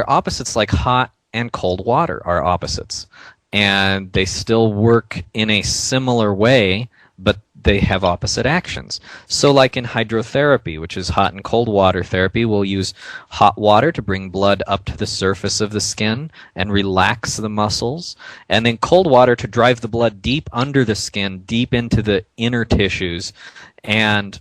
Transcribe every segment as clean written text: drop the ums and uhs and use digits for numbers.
opposites like hot and cold water are opposites. And they still work in a similar way, but they have opposite actions. So like in hydrotherapy, which is hot and cold water therapy, we'll use hot water to bring blood up to the surface of the skin and relax the muscles, and then cold water to drive the blood deep under the skin, deep into the inner tissues, and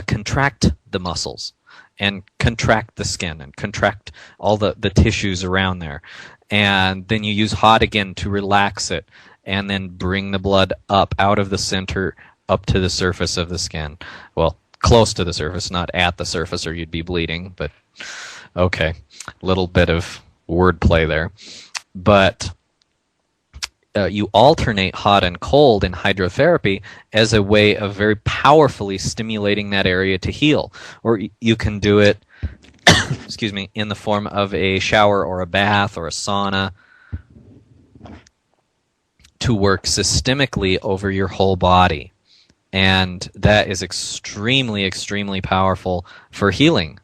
contract the muscles, and contract the skin, and contract all the tissues around there. And then you use hot again to relax it, and then bring the blood up out of the center up to the surface of the skin. Well, close to the surface, not at the surface, or you'd be bleeding, but okay, little bit of wordplay there. But you alternate hot and cold in hydrotherapy as a way of very powerfully stimulating that area to heal. Or you can do it excuse me, in the form of a shower or a bath or a sauna to work systemically over your whole body. And that is extremely, extremely powerful for healing.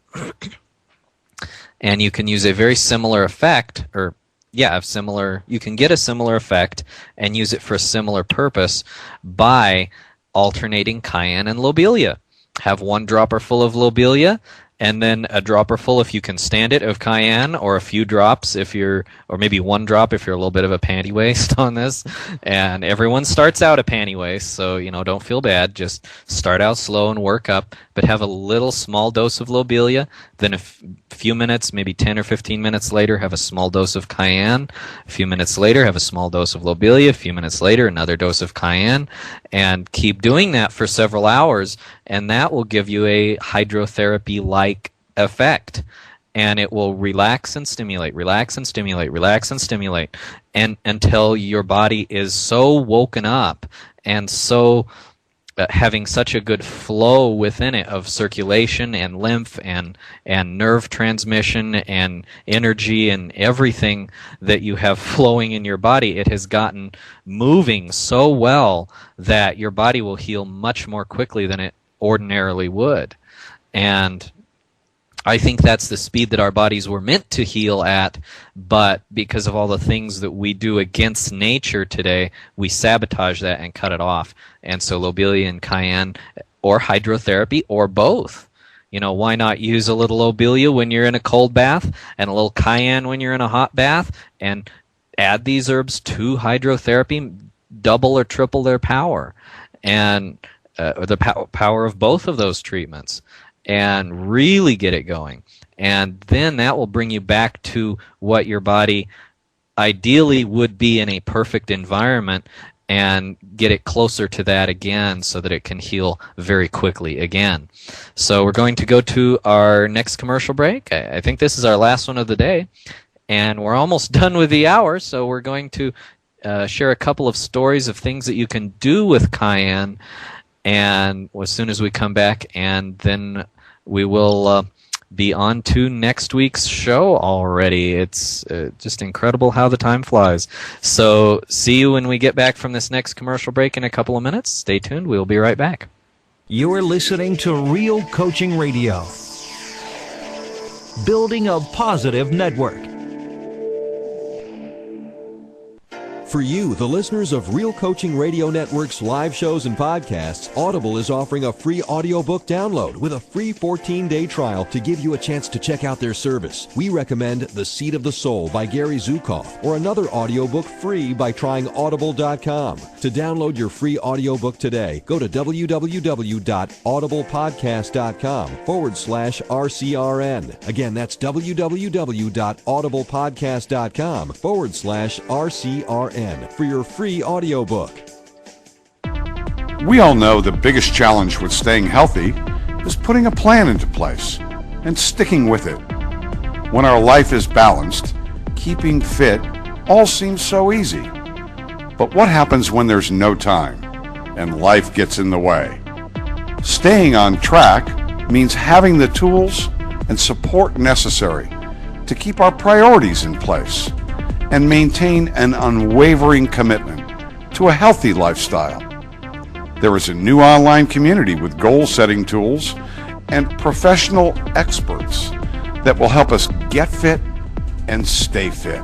And you can use a very similar effect, you can get a similar effect and use it for a similar purpose by alternating cayenne and lobelia. Have one dropper full of lobelia, and then a dropper full, if you can stand it, of cayenne, or a few drops or maybe one drop if you're a little bit of a panty waist on this. And everyone starts out a panty waist, so don't feel bad. Just start out slow and work up, but have a little small dose of lobelia. Then a few minutes, maybe 10 or 15 minutes later, have a small dose of cayenne. A few minutes later, have a small dose of lobelia. A few minutes later, another dose of cayenne. And keep doing that for several hours, and that will give you a hydrotherapy-like effect. And it will relax and stimulate, relax and stimulate, relax and stimulate, and until your body is so woken up and so having such a good flow within it of circulation and lymph and nerve transmission and energy and everything that you have flowing in your body, it has gotten moving so well that your body will heal much more quickly than it ordinarily would. And I think that's the speed that our bodies were meant to heal at, but because of all the things that we do against nature today, we sabotage that and cut it off. And so lobelia and cayenne, or hydrotherapy, or both. Why not use a little lobelia when you're in a cold bath and a little cayenne when you're in a hot bath, and add these herbs to hydrotherapy, double or triple their power, and or the power of both of those treatments, and really get it going. And then that will bring you back to what your body ideally would be in a perfect environment, and get it closer to that again so that it can heal very quickly again. So we're going to go to our next commercial break. I think this is our last one of the day, and we're almost done with the hour, so we're going to share a couple of stories of things that you can do with cayenne, and as soon as we come back, and then we will be on to next week's show already. It's just incredible how the time flies. So see you when we get back from this next commercial break in a couple of minutes. Stay tuned. We'll be right back. You're listening to Real Coaching Radio, building a positive network. For you, the listeners of Real Coaching Radio Network's live shows and podcasts, Audible is offering a free audiobook download with a free 14-day trial to give you a chance to check out their service. We recommend The Seat of the Soul by Gary Zukav, or another audiobook free by trying audible.com. To download your free audiobook today, go to www.audiblepodcast.com/RCRN. Again, that's www.audiblepodcast.com/RCRN for your free audiobook. We all know the biggest challenge with staying healthy is putting a plan into place and sticking with it. When our life is balanced, keeping fit all seems so easy. But what happens when there's no time and life gets in the way? Staying on track means having the tools and support necessary to keep our priorities in place and maintain an unwavering commitment to a healthy lifestyle. There is a new online community with goal-setting tools and professional experts that will help us get fit and stay fit.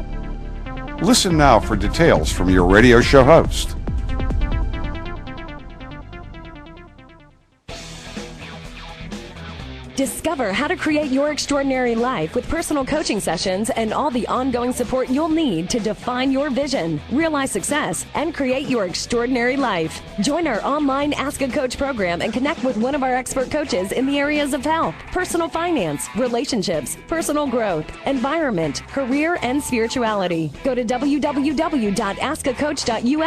Listen now for details from your radio show host. Discover how to create your extraordinary life with personal coaching sessions and all the ongoing support you'll need to define your vision, realize success, and create your extraordinary life. Join our online Ask a Coach program and connect with one of our expert coaches in the areas of health, personal finance, relationships, personal growth, environment, career, and spirituality. Go to www.askacoach.us